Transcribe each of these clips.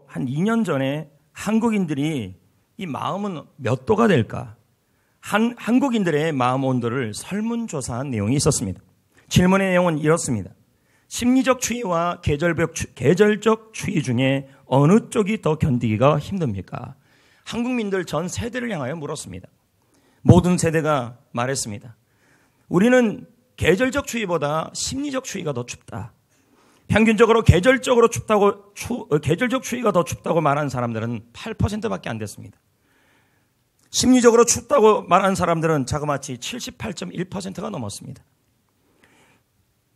한 2년 전에 한국인들이 이 마음은 몇 도가 될까? 한국인들의 마음 온도를 설문조사한 내용이 있었습니다. 질문의 내용은 이렇습니다. 심리적 추위와 계절적 추위 중에 어느 쪽이 더 견디기가 힘듭니까? 한국민들 전 세대를 향하여 물었습니다. 모든 세대가 말했습니다. 우리는 계절적 추위보다 심리적 추위가 더 춥다. 평균적으로 계절적 추위가 더 춥다고 말한 사람들은 8%밖에 안 됐습니다. 심리적으로 춥다고 말한 사람들은 자그마치 78.1%가 넘었습니다.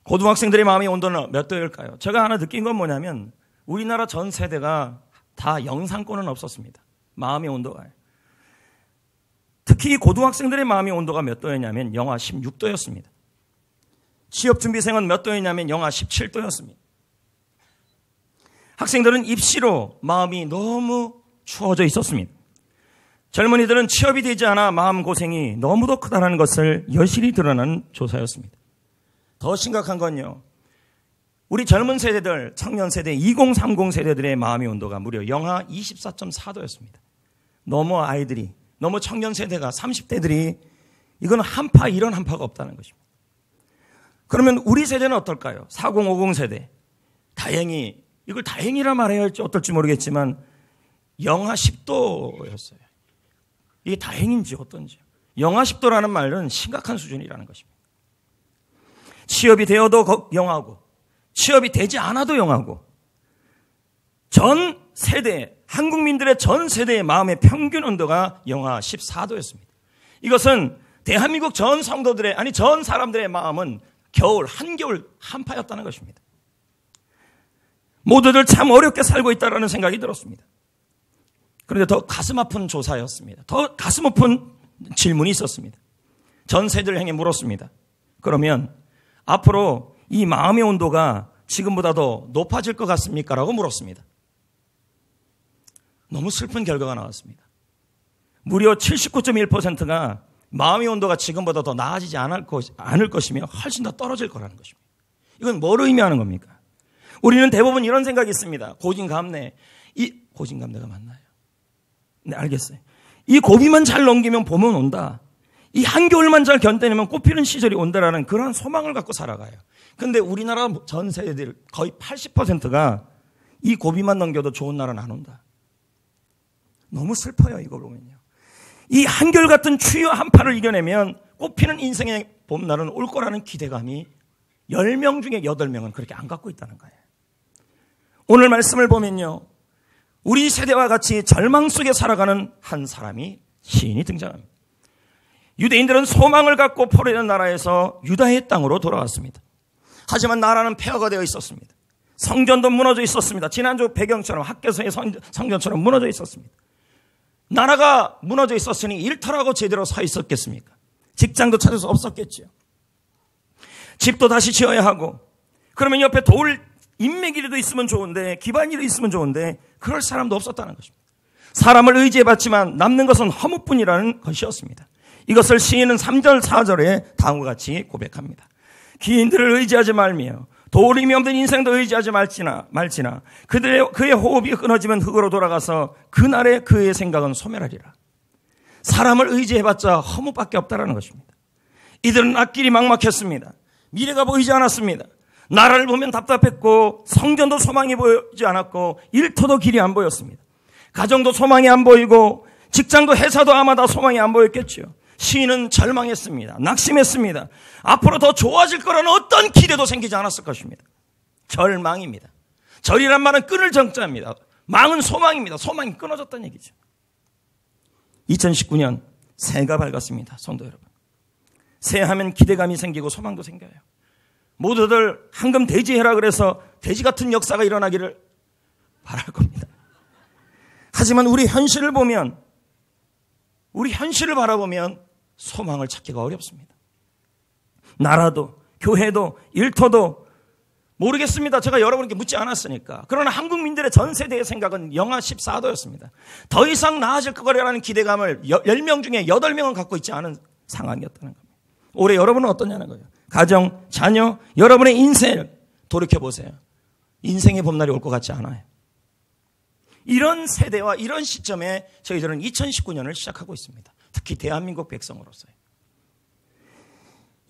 고등학생들의 마음의 온도는 몇 도일까요? 제가 하나 느낀 건 뭐냐면 우리나라 전 세대가 다 영상권은 없었습니다. 마음의 온도가. 특히 고등학생들의 마음의 온도가 몇 도였냐면 영하 16도였습니다. 취업준비생은 몇 도였냐면 영하 17도였습니다. 학생들은 입시로 마음이 너무 추워져 있었습니다. 젊은이들은 취업이 되지 않아 마음고생이 너무도 크다는 것을 여실히 드러나는 조사였습니다. 더 심각한 건요. 우리 젊은 세대들, 청년 세대, 2030 세대들의 마음의 온도가 무려 영하 24.4도였습니다. 너무 청년 세대가 30대들이 이건 이런 한파가 없다는 것입니다. 그러면 우리 세대는 어떨까요? 4050 세대. 다행히 이걸 다행이라 말해야 할지 어떨지 모르겠지만 영하 10도였어요. 이게 다행인지 어떤지. 영하 10도라는 말은 심각한 수준이라는 것입니다. 취업이 되어도 영하고 취업이 되지 않아도 영하고 전 세대, 한국민들의 전 세대의 마음의 평균 온도가 영하 14도였습니다. 이것은 대한민국 전 성도들의 전 사람들의 마음은 한겨울 한파였다는 것입니다. 모두들 참 어렵게 살고 있다는 생각이 들었습니다. 그런데 더 가슴 아픈 조사였습니다. 더 가슴 아픈 질문이 있었습니다. 전 세대를 향해 물었습니다. 그러면 앞으로 이 마음의 온도가 지금보다 더 높아질 것 같습니까? 라고 물었습니다. 너무 슬픈 결과가 나왔습니다. 무려 79.1%가 마음의 온도가 지금보다 더 나아지지 않을 것이며 훨씬 더 떨어질 거라는 것입니다. 이건 뭘 의미하는 겁니까? 우리는 대부분 이런 생각이 있습니다. 고진감래. 고진감래가 맞나요? 네, 알겠어요. 이 고비만 잘 넘기면 봄은 온다. 이 한겨울만 잘 견뎌내면 꽃피는 시절이 온다라는 그런 소망을 갖고 살아가요. 그런데 우리나라 전 세대들 거의 80%가 이 고비만 넘겨도 좋은 날은 안 온다. 너무 슬퍼요, 이걸 보면요. 이 한결 같은 추위와 한파를 이겨내면 꽃피는 인생의 봄날은 올 거라는 기대감이 10명 중에 8명은 그렇게 안 갖고 있다는 거예요. 오늘 말씀을 보면요. 우리 세대와 같이 절망 속에 살아가는 한 사람이 시인이 등장합니다. 유대인들은 소망을 갖고 포로된 나라에서 유다의 땅으로 돌아왔습니다. 하지만 나라는 폐허가 되어 있었습니다. 성전도 무너져 있었습니다. 지난주 배경처럼 학교에서의 성전처럼 무너져 있었습니다. 나라가 무너져 있었으니 일터라고 제대로 서 있었겠습니까? 직장도 찾을 수 없었겠죠. 집도 다시 지어야 하고 그러면 옆에 돌 인맥이라도 있으면 좋은데 기반이라도 있으면 좋은데 그럴 사람도 없었다는 것입니다. 사람을 의지해봤지만 남는 것은 허무뿐이라는 것이었습니다. 이것을 시인은 3절 4절에 다음과 같이 고백합니다. 기인들을 의지하지 말며 도림이 없는 인생도 의지하지 말지나 그의 호흡이 끊어지면 흙으로 돌아가서 그날에 그의 생각은 소멸하리라. 사람을 의지해봤자 허무밖에 없다라는 것입니다. 이들은 앞길이 막막했습니다. 미래가 보이지 않았습니다. 나라를 보면 답답했고 성전도 소망이 보이지 않았고 일터도 길이 안 보였습니다. 가정도 소망이 안 보이고 직장도 회사도 아마 다 소망이 안 보였겠죠. 시인은 절망했습니다. 낙심했습니다. 앞으로 더 좋아질 거라는 어떤 기대도 생기지 않았을 것입니다. 절망입니다. 절이란 말은 끊을 정자입니다. 망은 소망입니다. 소망이 끊어졌다는 얘기죠. 2019년 새해가 밝았습니다. 성도 여러분. 새해하면 기대감이 생기고 소망도 생겨요. 모두들 황금 대지해라 그래서 돼지 같은 역사가 일어나기를 바랄 겁니다. 하지만 우리 현실을 바라보면 소망을 찾기가 어렵습니다. 나라도 교회도 일터도 모르겠습니다. 제가 여러분께 묻지 않았으니까. 그러나 한국민들의 전 세대의 생각은 영하 14도였습니다. 더 이상 나아질 거라는 기대감을 10명 중에 8명은 갖고 있지 않은 상황이었다는 겁니다. 올해 여러분은 어떠냐는 거예요. 가정, 자녀, 여러분의 인생을 돌이켜보세요. 인생의 봄날이 올 것 같지 않아요. 이런 세대와 이런 시점에 저희들은 2019년을 시작하고 있습니다. 특히 대한민국 백성으로서요.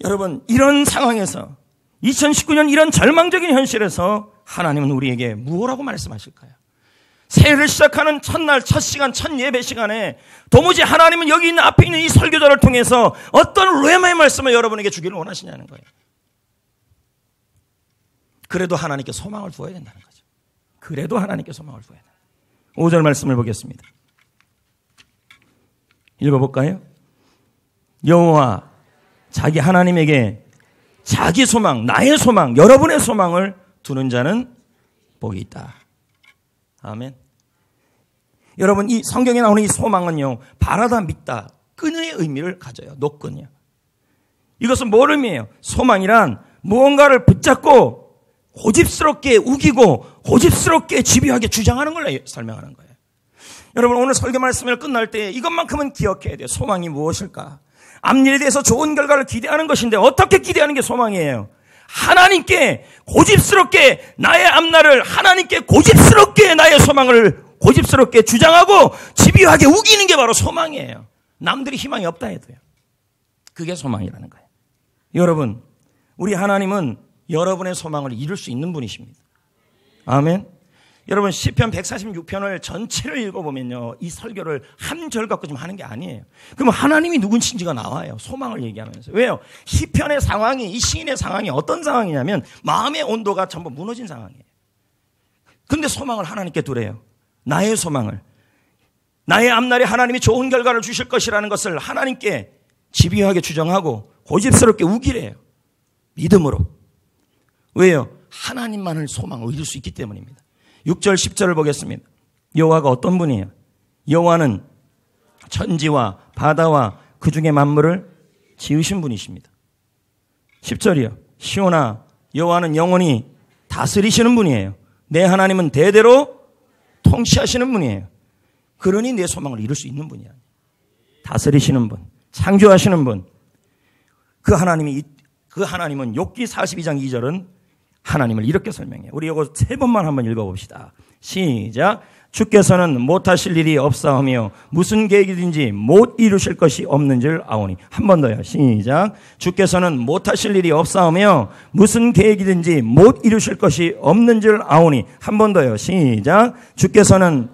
여러분, 이런 상황에서 2019년 이런 절망적인 현실에서 하나님은 우리에게 무엇라고 말씀하실까요? 새해를 시작하는 첫날, 첫 시간, 첫 예배 시간에 도무지 하나님은 여기 있는 앞에 있는 이 설교자를 통해서 어떤 레마의 말씀을 여러분에게 주기를 원하시냐는 거예요. 그래도 하나님께 소망을 두어야 된다는 거죠. 그래도 하나님께 소망을 두어야 된다. 5절 말씀을 보겠습니다. 읽어볼까요? 여호와 자기 하나님에게 자기 소망, 나의 소망, 여러분의 소망을 두는 자는 복이 있다. 아멘. 여러분, 이 성경에 나오는 이 소망은요, 바라다 믿다, 끈의 의미를 가져요. 노끈이요. 이것은 뭘 의미해요? 소망이란 무언가를 붙잡고 고집스럽게 우기고 고집스럽게 집요하게 주장하는 걸 설명하는 거예요. 여러분, 오늘 설교 말씀을 끝날 때 이것만큼은 기억해야 돼요. 소망이 무엇일까? 앞일에 대해서 좋은 결과를 기대하는 것인데 어떻게 기대하는 게 소망이에요? 하나님께 고집스럽게 나의 앞날을, 하나님께 고집스럽게 나의 소망을 고집스럽게 주장하고 집요하게 우기는 게 바로 소망이에요. 남들이 희망이 없다 해도요. 그게 소망이라는 거예요. 여러분, 우리 하나님은 여러분의 소망을 이룰 수 있는 분이십니다. 아멘. 여러분, 시편 146편을 전체를 읽어보면요, 이 설교를 한 절 갖고 좀 하는 게 아니에요. 그러면 하나님이 누군지가 나와요. 소망을 얘기하면서. 왜요? 시편의 상황이, 이 시인의 상황이 어떤 상황이냐면 마음의 온도가 전부 무너진 상황이에요. 근데 소망을 하나님께 두래요. 나의 소망을, 나의 앞날에 하나님이 좋은 결과를 주실 것이라는 것을 하나님께 집요하게 주장하고 고집스럽게 우기래요. 믿음으로. 왜요? 하나님만을 소망을 이룰 수 있기 때문입니다. 6절 10절을 보겠습니다. 여호와가 어떤 분이에요? 여호와는 천지와 바다와 그 중에 만물을 지으신 분이십니다. 10절이요. 시온아, 여호와는 영원히 다스리시는 분이에요. 내 하나님은 대대로 통치하시는 분이에요. 그러니 내 소망을 이룰 수 있는 분이야. 다스리시는 분, 창조하시는 분. 그 하나님은 욥기 42장 2절은 하나님을 이렇게 설명해요. 우리 이거 3번만 한번 읽어봅시다. 시작. 주께서는 못하실 일이 없사오며 무슨 계획이든지 못 이루실 것이 없는 줄 아오니. 한 번 더요. 시작. 주께서는 못하실 일이 없사오며 무슨 계획이든지 못 이루실 것이 없는 줄 아오니. 한 번 더요. 시작. 주께서는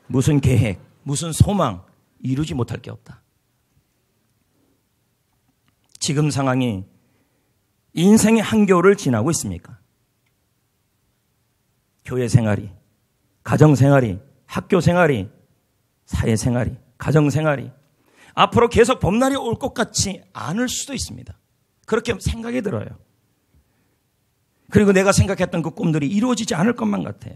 무슨 계획, 무슨 소망 이루지 못할 게 없다. 지금 상황이 인생의 한겨울을 지나고 있습니까? 교회 생활이, 가정 생활이, 학교 생활이, 사회 생활이, 가정 생활이 앞으로 계속 봄날이 올 것 같지 않을 수도 있습니다. 그렇게 생각이 들어요. 그리고 내가 생각했던 그 꿈들이 이루어지지 않을 것만 같아요.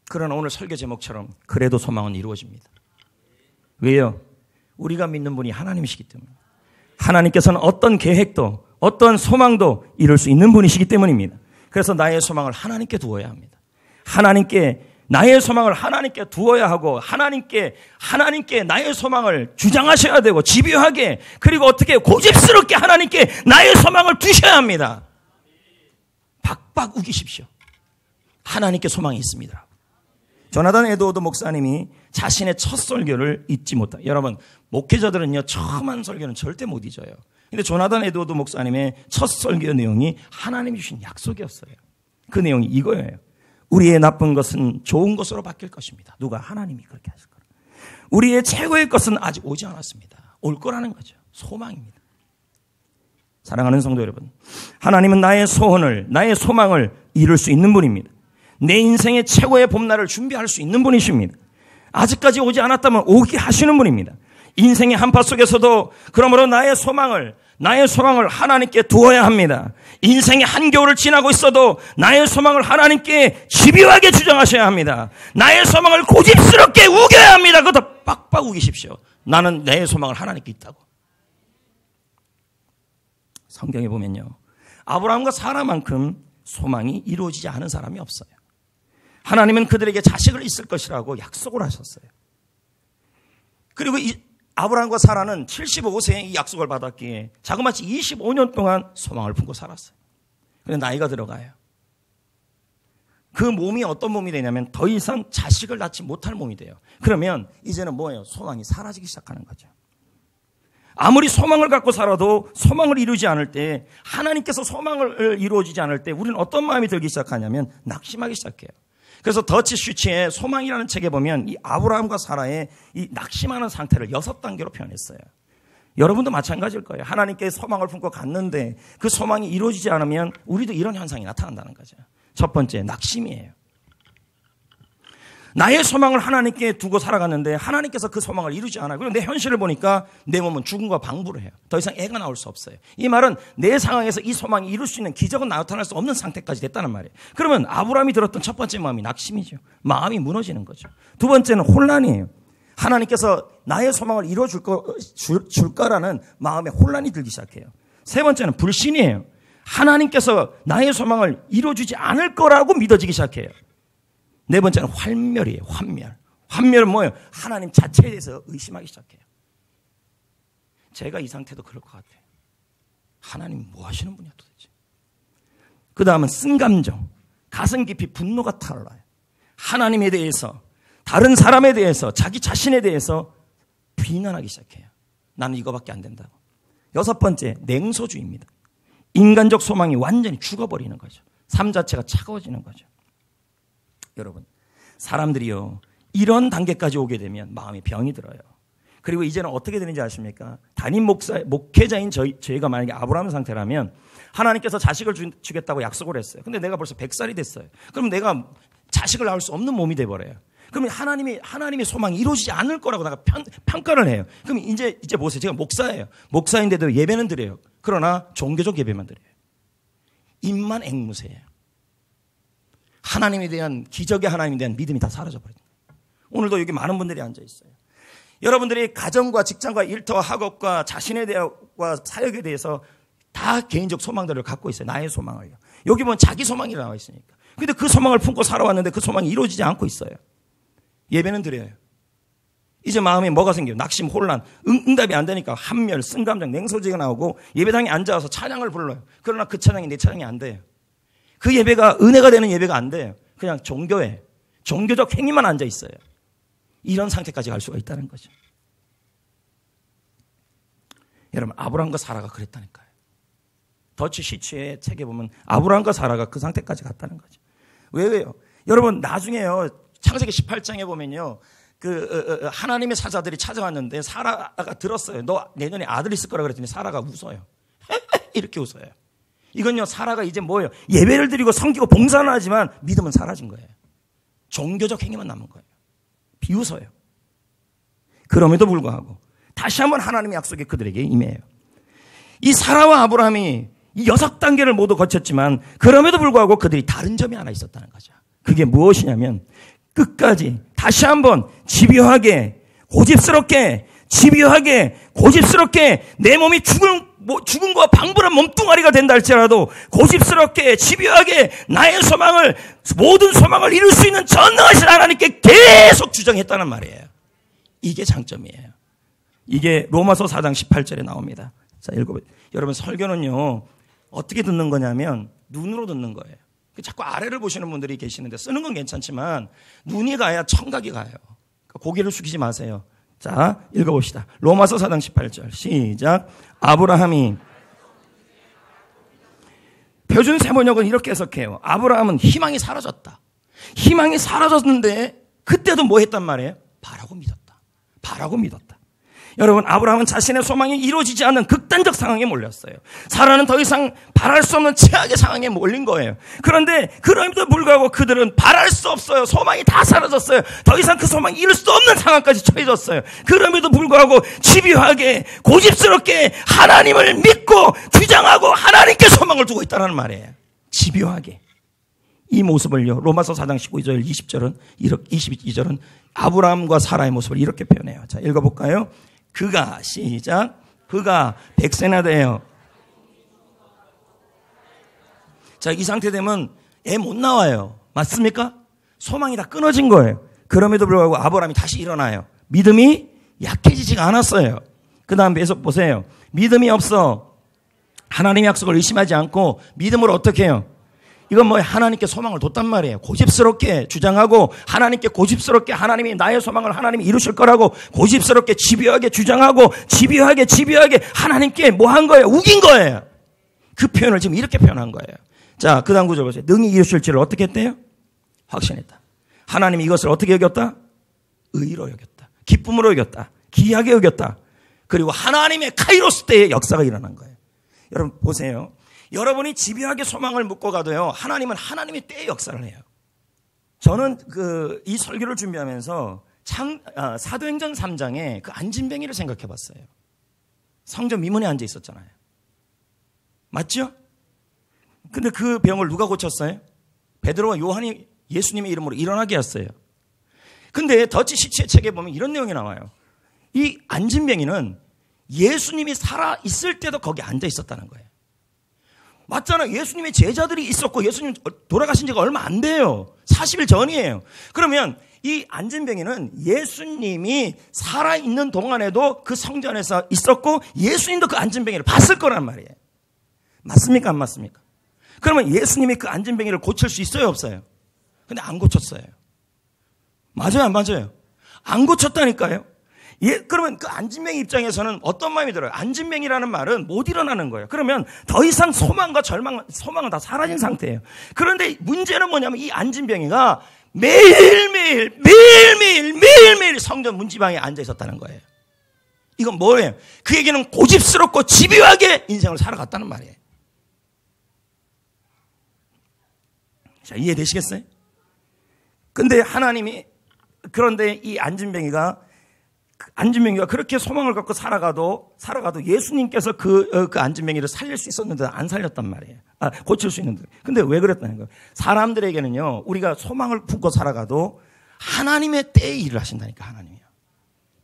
그러나 오늘 설교 제목처럼 그래도 소망은 이루어집니다. 왜요? 우리가 믿는 분이 하나님이시기 때문에. 하나님께서는 어떤 계획도 어떤 소망도 이룰 수 있는 분이시기 때문입니다. 그래서 나의 소망을 하나님께 두어야 합니다. 나의 소망을 하나님께 두어야 하고 하나님께 나의 소망을 주장하셔야 되고 집요하게, 그리고 어떻게 고집스럽게 하나님께 나의 소망을 두셔야 합니다. 박박 우기십시오. 하나님께 소망이 있습니다. 조나단 에드워드 목사님이 자신의 첫 설교를 잊지 못한, 여러분 목회자들은요 처음 한 설교는 절대 못 잊어요. 근데 조나단 에드워드 목사님의 첫 설교 내용이 하나님이 주신 약속이었어요. 그 내용이 이거예요. 우리의 나쁜 것은 좋은 것으로 바뀔 것입니다. 누가? 하나님이 그렇게 하실 거예요. 우리의 최고의 것은 아직 오지 않았습니다. 올 거라는 거죠. 소망입니다. 사랑하는 성도 여러분, 하나님은 나의 소원을, 나의 소망을 이룰 수 있는 분입니다. 내 인생의 최고의 봄날을 준비할 수 있는 분이십니다. 아직까지 오지 않았다면 오게 하시는 분입니다. 인생의 한파 속에서도 그러므로 나의 소망을 하나님께 두어야 합니다. 인생의 한겨울을 지나고 있어도 나의 소망을 하나님께 집요하게 주장하셔야 합니다. 나의 소망을 고집스럽게 우겨야 합니다. 그것도 빡빡 우기십시오. 나는 내 소망을 하나님께 있다고. 성경에 보면요, 아브라함과 사라만큼 소망이 이루어지지 않은 사람이 없어요. 하나님은 그들에게 자식을 있을 것이라고 약속을 하셨어요. 그리고 이 아브라함과 사라는 75세에 이 약속을 받았기에 자그마치 25년 동안 소망을 품고 살았어요. 그런데 나이가 들어가요. 그 몸이 어떤 몸이 되냐면 더 이상 자식을 낳지 못할 몸이 돼요. 그러면 이제는 뭐예요? 소망이 사라지기 시작하는 거죠. 아무리 소망을 갖고 살아도 소망을 이루지 않을 때, 하나님께서 소망을 이루어지지 않을 때 우리는 어떤 마음이 들기 시작하냐면 낙심하기 시작해요. 그래서 더치 슈치의 소망이라는 책에 보면 이 아브라함과 사라의 이 낙심하는 상태를 6단계로 표현했어요. 여러분도 마찬가지일 거예요. 하나님께 소망을 품고 갔는데 그 소망이 이루어지지 않으면 우리도 이런 현상이 나타난다는 거죠. 첫 번째, 낙심이에요. 나의 소망을 하나님께 두고 살아갔는데 하나님께서 그 소망을 이루지 않아요. 그리고 내 현실을 보니까 내 몸은 죽음과 방부를 해요. 더 이상 애가 나올 수 없어요. 이 말은 내 상황에서 이 소망이 이룰 수 있는 기적은 나타날 수 없는 상태까지 됐다는 말이에요. 그러면 아브라함이 들었던 첫 번째 마음이 낙심이죠. 마음이 무너지는 거죠. 두 번째는 혼란이에요. 하나님께서 나의 소망을 이루어줄 줄까라는 마음에 혼란이 들기 시작해요. 세 번째는 불신이에요. 하나님께서 나의 소망을 이루어주지 않을 거라고 믿어지기 시작해요. 네 번째는 환멸이에요. 환멸. 환멸은 뭐예요? 하나님 자체에 대해서 의심하기 시작해요. 제가 이 상태도 그럴 것 같아요. 하나님 뭐 하시는 분이야 도대체. 그 다음은 쓴감정. 가슴 깊이 분노가 타올라요. 하나님에 대해서, 다른 사람에 대해서, 자기 자신에 대해서 비난하기 시작해요. 나는 이거밖에 안 된다고. 여섯 번째, 냉소주의입니다. 인간적 소망이 완전히 죽어버리는 거죠. 삶 자체가 차가워지는 거죠. 여러분, 사람들이요, 이런 단계까지 오게 되면 마음에 병이 들어요. 그리고 이제는 어떻게 되는지 아십니까? 담임 목회자인 저희가 만약에 아브라함 상태라면 하나님께서 자식을 주겠다고 약속을 했어요. 근데 내가 벌써 100살이 됐어요. 그럼 내가 자식을 낳을 수 없는 몸이 돼버려요. 그러면 하나님의 소망이 이루어지지 않을 거라고 내가 평가를 해요. 그럼 이제 보세요. 제가 목사예요. 목사인데도 예배는 드려요. 그러나 종교적 예배만 드려요. 입만 앵무새예요. 하나님에 대한, 기적의 하나님에 대한 믿음이 다 사라져버립니다. 오늘도 여기 많은 분들이 앉아 있어요. 여러분들이 가정과 직장과 일터와 학업과 자신에 대한과 사역에 대해서 다 개인적 소망들을 갖고 있어요. 나의 소망을요. 여기 보면 자기 소망이 나와 있으니까. 근데 그 소망을 품고 살아왔는데 그 소망이 이루어지지 않고 있어요. 예배는 드려요. 이제 마음에 뭐가 생겨요? 낙심, 혼란, 응답이 안 되니까 환멸, 쓴감정, 냉소지가 나오고 예배당에 앉아서 찬양을 불러요. 그러나 그 찬양이 내 찬양이 안 돼요. 그 예배가 은혜가 되는 예배가 안 돼요. 그냥 종교적 행위만 앉아 있어요. 이런 상태까지 갈 수가 있다는 거죠. 여러분, 아브라함과 사라가 그랬다니까요. 더치 시츠의 책에 보면 아브라함과 사라가 그 상태까지 갔다는 거죠. 왜요? 여러분, 나중에요, 창세기 18장에 보면요, 하나님의 사자들이 찾아왔는데 사라가 들었어요. 너 내년에 아들 있을 거라 그랬더니 사라가 웃어요. 이렇게 웃어요. 이건요, 사라가 이제 뭐예요? 예배를 드리고 섬기고 봉사는 하지만 믿음은 사라진 거예요. 종교적 행위만 남은 거예요. 비웃어요. 그럼에도 불구하고 다시 한번 하나님의 약속이 그들에게 임해요. 이 사라와 아브라함이 이 6단계를 모두 거쳤지만 그럼에도 불구하고 그들이 다른 점이 하나 있었다는 거죠. 그게 무엇이냐면 끝까지 다시 한번 집요하게 고집스럽게 내 몸이 죽음과 방불한 몸뚱아리가 된다 할지라도 고집스럽게 집요하게 나의 소망을, 모든 소망을 이룰 수 있는 전능하신 하나님께 계속 주장했다는 말이에요. 이게 장점이에요. 이게 로마서 4장 18절에 나옵니다. 자, 읽어보세요. 여러분, 설교는요, 어떻게 듣는 거냐면 눈으로 듣는 거예요. 자꾸 아래를 보시는 분들이 계시는데 쓰는 건 괜찮지만 눈이 가야 청각이 가요. 그러니까 고개를 숙이지 마세요. 자, 읽어봅시다. 로마서 4장 18절 시작. 아브라함이, 표준 세번역은 이렇게 해석해요. 아브라함은 희망이 사라졌다. 희망이 사라졌는데 그때도 뭐 했단 말이에요? 바라고 믿었다. 여러분, 아브라함은 자신의 소망이 이루어지지 않는 극단적 상황에 몰렸어요. 사라는 더 이상 바랄 수 없는 최악의 상황에 몰린 거예요. 그런데 그럼에도 불구하고 그들은 바랄 수 없어요. 소망이 다 사라졌어요. 더 이상 그 소망이 이룰 수 없는 상황까지 처해졌어요. 그럼에도 불구하고 집요하게 고집스럽게 하나님을 믿고 주장하고 하나님께 소망을 두고 있다는 말이에요. 집요하게. 이 모습을요, 로마서 4장 19절 22절은 아브라함과 사라의 모습을 이렇게 표현해요. 자, 읽어볼까요? 그가, 시작. 그가 100세나 되어 자, 이 상태 되면 애 못 나와요. 맞습니까? 소망이 다 끊어진 거예요. 그럼에도 불구하고 아브라함이 다시 일어나요. 믿음이 약해지지가 않았어요. 그 다음 계속 보세요. 믿음이 없어. 하나님의 약속을 의심하지 않고 믿음으로 어떻게 해요? 이건 뭐 하나님께 소망을 뒀단 말이에요. 고집스럽게 주장하고 하나님께 고집스럽게 하나님이 나의 소망을 하나님이 이루실 거라고 고집스럽게 집요하게 주장하고 집요하게 하나님께 뭐 한 거예요? 우긴 거예요. 그 표현을 지금 이렇게 표현한 거예요. 자, 그 다음 구절 보세요. 능히 이루실지를 어떻게 했대요? 확신했다. 하나님이 이것을 어떻게 여겼다? 의로 여겼다. 기쁨으로 여겼다. 기이하게 여겼다. 그리고 하나님의 카이로스 때의 역사가 일어난 거예요. 여러분 보세요. 여러분이 집요하게 소망을 묻고 가도요, 하나님은 하나님의 때의 역사를 해요. 저는 이 설교를 준비하면서 사도행전 3장에 그 안진뱅이를 생각해 봤어요. 성전 미문에 앉아 있었잖아요. 맞죠? 근데 그 병을 누가 고쳤어요? 베드로와 요한이 예수님의 이름으로 일어나게 했어요. 근데 더치 시체 책에 보면 이런 내용이 나와요. 이 안진뱅이는 예수님이 살아 있을 때도 거기 앉아 있었다는 거예요. 맞잖아요. 예수님의 제자들이 있었고 예수님 돌아가신 지가 얼마 안 돼요. 40일 전이에요. 그러면 이 안진뱅이는 예수님이 살아있는 동안에도 그 성전에서 있었고 예수님도 그 안진뱅이를 봤을 거란 말이에요. 맞습니까? 안 맞습니까? 그러면 예수님이 그 안진뱅이를 고칠 수 있어요? 없어요? 근데 안 고쳤어요. 맞아요? 안 맞아요? 안 고쳤다니까요. 그러면 그 안진뱅이 입장에서는 어떤 마음이 들어요? 안진뱅이라는 말은 못 일어나는 거예요. 그러면 더 이상 소망과 소망은 다 사라진 상태예요. 그런데 문제는 뭐냐면 이 안진뱅이가 매일매일 성전 문지방에 앉아 있었다는 거예요. 이건 뭐예요? 그에게는 고집스럽고 집요하게 인생을 살아갔다는 말이에요. 자, 이해되시겠어요? 근데 하나님이, 그런데 이 안진뱅이가 그렇게 소망을 갖고 살아가도 예수님께서 그 안진뱅이를 살릴 수 있었는데 안 살렸단 말이에요. 고칠 수 있는데. 근데 왜 그랬다는 거예요? 사람들에게는요, 우리가 소망을 품고 살아가도 하나님의 때에 일을 하신다니까, 하나님이요.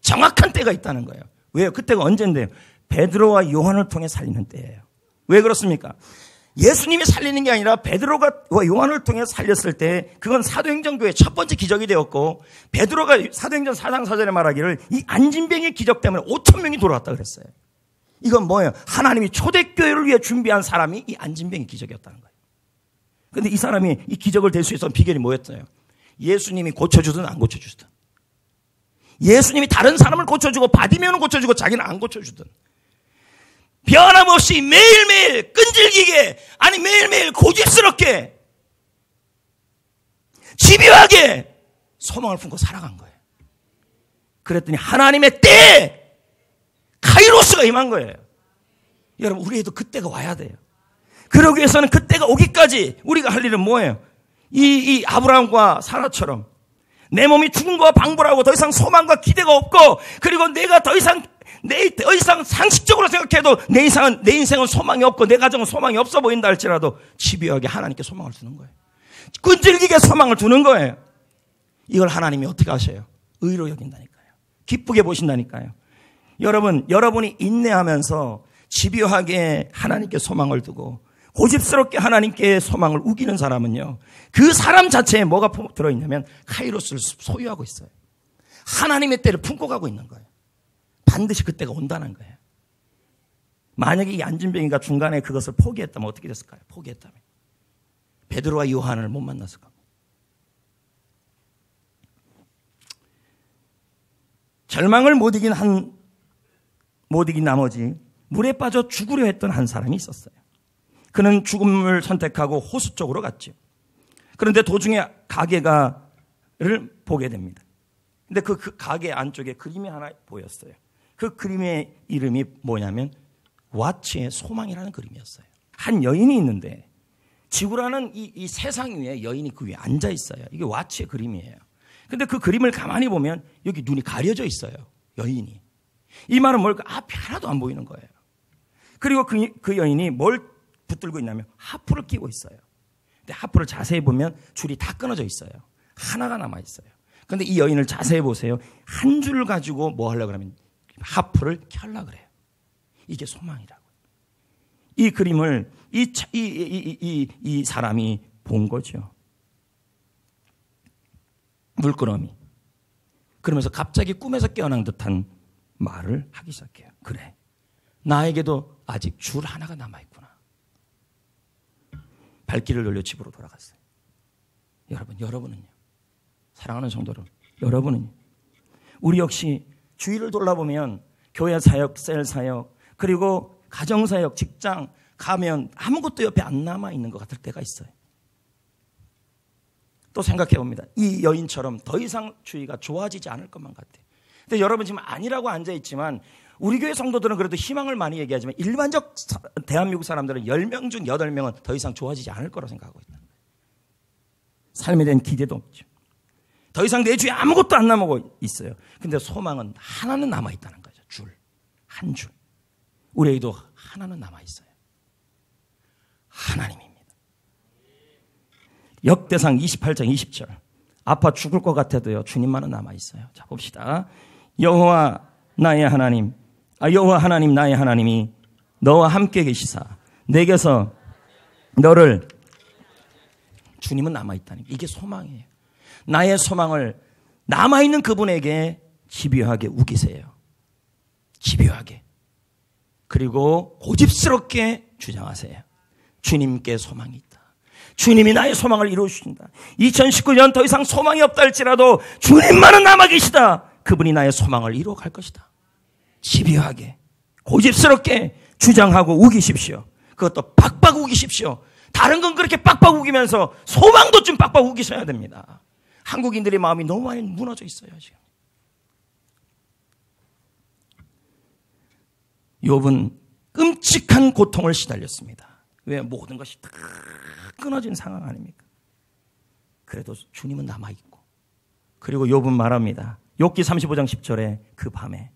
정확한 때가 있다는 거예요. 왜요? 그때가 언젠데요? 베드로와 요한을 통해 살리는 때예요. 왜 그렇습니까? 예수님이 살리는 게 아니라 베드로와 요한을 통해 살렸을 때 그건 사도행전교의 첫 번째 기적이 되었고, 베드로가 사도행전 4장 4절에 말하기를 이 안진뱅이의 기적 때문에 5,000명이 돌아왔다 그랬어요. 이건 뭐예요? 하나님이 초대교회를 위해 준비한 사람이 이 안진뱅이 기적이었다는 거예요. 그런데 이 사람이 이 기적을 될 수 있었던 비결이 뭐였어요? 예수님이 고쳐주든 안 고쳐주든, 예수님이 다른 사람을 고쳐주고 바디메오는 고쳐주고 자기는 안 고쳐주든, 변함없이 매일매일 끈질기게, 아니 매일매일 고집스럽게 집요하게 소망을 품고 살아간 거예요. 그랬더니 하나님의 때에 카이로스가 임한 거예요. 여러분, 우리에도 그때가 와야 돼요. 그러기 위해서는 그때가 오기까지 우리가 할 일은 뭐예요? 이 아브라함과 사라처럼 내 몸이 죽음과 방불하고 더 이상 소망과 기대가 없고, 그리고 내가 더 이상 상식적으로 생각해도 내 인생은 소망이 없고 내 가정은 소망이 없어 보인다 할지라도 집요하게 하나님께 소망을 두는 거예요. 끈질기게 소망을 두는 거예요. 이걸 하나님이 어떻게 하셔요? 의로 여긴다니까요. 기쁘게 보신다니까요. 여러분이 인내하면서 집요하게 하나님께 소망을 두고 고집스럽게 하나님께 소망을 우기는 사람은요, 그 사람 자체에 뭐가 들어있냐면 카이로스를 소유하고 있어요. 하나님의 때를 품고 가고 있는 거예요. 반드시 그때가 온다는 거예요. 만약에 이 안진뱅이가 중간에 그것을 포기했다면 어떻게 됐을까요? 포기했다면 베드로와 요한을 못 만났을 겁니다. 절망을 못 이긴 나머지 물에 빠져 죽으려 했던 한 사람이 있었어요. 그는 죽음을 선택하고 호수 쪽으로 갔죠. 그런데 도중에 가게를 보게 됩니다. 근데 그 가게 안쪽에 그림이 하나 보였어요. 그 그림의 이름이 뭐냐면 와치의 소망이라는 그림이었어요. 한 여인이 있는데 지구라는 이 세상 위에 여인이 그 위에 앉아 있어요. 이게 와치의 그림이에요. 근데 그 그림을 가만히 보면 여기 눈이 가려져 있어요. 여인이. 이 말은 뭘까? 앞이 하나도 안 보이는 거예요. 그리고 그 여인이 뭘 붙들고 있냐면 하프를 끼고 있어요. 근데 하프를 자세히 보면 줄이 다 끊어져 있어요. 하나가 남아 있어요. 근데 이 여인을 자세히 보세요. 한 줄을 가지고 뭐 하려고 하면 하프를 켜려고 그래요. 이게 소망이라고. 이 그림을 이 사람이 본 거죠. 물끄러미. 그러면서 갑자기 꿈에서 깨어난 듯한 말을 하기 시작해요. 그래, 나에게도 아직 줄 하나가 남아있구나. 발길을 돌려 집으로 돌아갔어요. 여러분은요? 사랑하는 성도 여러분, 여러분은요? 우리 역시 주위를 돌아보면 교회 사역, 셀 사역, 그리고 가정 사역, 직장 가면 아무것도 옆에 안 남아있는 것 같을 때가 있어요. 또 생각해 봅니다. 이 여인처럼 더 이상 주위가 좋아지지 않을 것만 같아요. 근데 여러분 지금 아니라고 앉아있지만 우리 교회 성도들은 그래도 희망을 많이 얘기하지만 일반적 대한민국 사람들은 10명 중 8명은 더 이상 좋아지지 않을 거라고 생각하고 있다. 삶에 대한 기대도 없죠. 더 이상 내 주위에 아무것도 안 남고 있어요. 근데 소망은 하나는 남아있다는 거죠. 한 줄. 우리에게도 하나는 남아있어요. 하나님입니다. 역대상 28장 20절. 아파 죽을 것 같아도요, 주님만은 남아있어요. 자, 봅시다. 여호와 하나님 나의 하나님이 너와 함께 계시사 내게서 너를, 주님은 남아있다는 게 이게 소망이에요. 나의 소망을 남아있는 그분에게 집요하게 우기세요. 집요하게. 그리고 고집스럽게 주장하세요. 주님께 소망이 있다. 주님이 나의 소망을 이루어주신다. 2019년 더 이상 소망이 없다 할지라도 주님만은 남아 계시다. 그분이 나의 소망을 이루어갈 것이다. 집요하게 고집스럽게 주장하고 우기십시오. 그것도 빡빡 우기십시오. 다른 건 그렇게 빡빡 우기면서 소망도 좀 빡빡 우기셔야 됩니다. 한국인들의 마음이 너무 많이 무너져 있어요. 지금 욥은 끔찍한 고통을 시달렸습니다. 왜? 모든 것이 다 끊어진 상황 아닙니까? 그래도 주님은 남아있고, 그리고 욥은 말합니다. 욥기 35장 10절에 그 밤에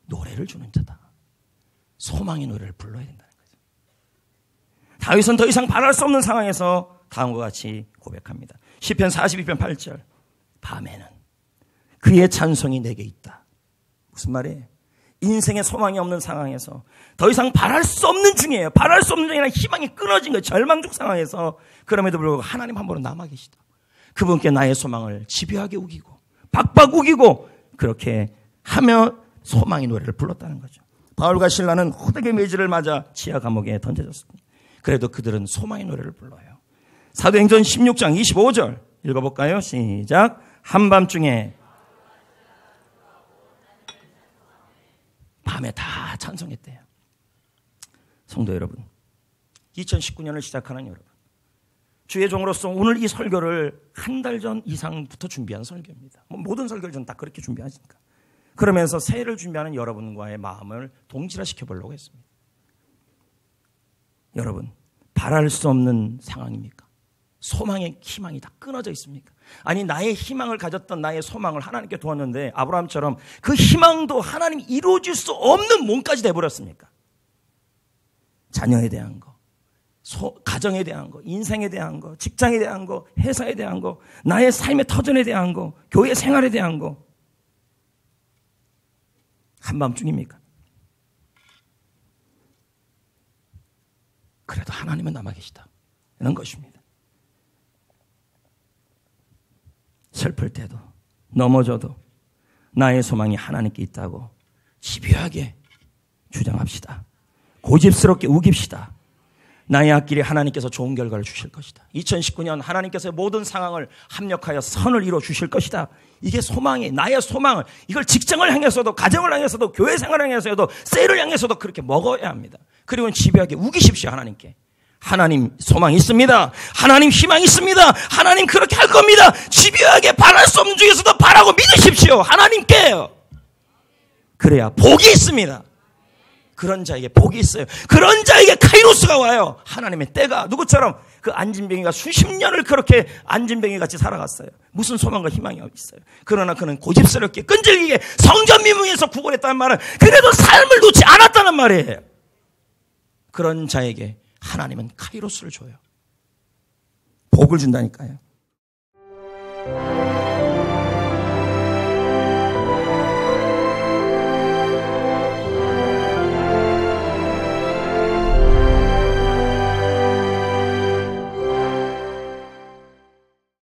노래를 주는 자다. 소망의 노래를 불러야 된다는 거죠. 다윗은 더 이상 바랄 수 없는 상황에서 다음과 같이 고백합니다. 시편 42편 8절. 밤에는 그의 찬송이 내게 있다. 무슨 말이에요? 인생의 소망이 없는 상황에서 더 이상 바랄 수 없는 중이에요. 바랄 수 없는 중이라 희망이 끊어진 거예요. 절망적 상황에서. 그럼에도 불구하고 하나님 한 분은 남아 계시다. 그분께 나의 소망을 집요하게 우기고 박박 우기고 그렇게 하며 소망의 노래를 불렀다는 거죠. 바울과 신라는 호되게 매질을 맞아 지하 감옥에 던져졌습니다. 그래도 그들은 소망의 노래를 불러요. 사도행전 16장 25절 읽어볼까요? 시작. 한밤중에 밤에 다 찬송했대요. 성도 여러분, 2019년을 시작하는 여러분, 주의 종으로서 오늘 이 설교를 한 달 전 이상부터 준비한 설교입니다. 모든 설교를 전 다 그렇게 준비하시니까. 그러면서 새해를 준비하는 여러분과의 마음을 동질화시켜 보려고 했습니다. 여러분, 바랄 수 없는 상황입니까? 소망의 희망이 다 끊어져 있습니까? 아니, 나의 희망을 가졌던 나의 소망을 하나님께 두었는데 아브라함처럼 그 희망도 하나님이 이루어질 수 없는 몸까지 돼버렸습니까? 자녀에 대한 거, 가정에 대한 거, 인생에 대한 거, 직장에 대한 거, 회사에 대한 거, 나의 삶의 터전에 대한 거, 교회 생활에 대한 거. 한밤중입니까? 그래도 하나님은 남아 계시다. 이런 것입니다. 슬플 때도 넘어져도 나의 소망이 하나님께 있다고 집요하게 주장합시다. 고집스럽게 우깁시다. 나의 앞길에 하나님께서 좋은 결과를 주실 것이다. 2019년 하나님께서 모든 상황을 합력하여 선을 이루어 주실 것이다. 이게 소망이, 나의 소망을, 이걸 직장을 향해서도, 가정을 향해서도, 교회 생활을 향해서도, 셀을 향해서도 그렇게 먹어야 합니다. 그리고 집요하게 우기십시오. 하나님께. 하나님 소망이 있습니다. 하나님 희망이 있습니다. 하나님 그렇게 할 겁니다. 집요하게 바랄 수 없는 중에서도 바라고 믿으십시오. 하나님께요. 그래야 복이 있습니다. 그런 자에게 복이 있어요. 그런 자에게 카이로스가 와요. 하나님의 때가. 누구처럼 그 안진뱅이가 수십 년을 그렇게 안진뱅이 같이 살아갔어요. 무슨 소망과 희망이 있어요. 그러나 그는 고집스럽게 끈질기게 성전 미문에서 구걸했다는 말은 그래도 삶을 놓지 않았다는 말이에요. 그런 자에게 하나님은 카이로스를 줘요. 복을 준다니까요.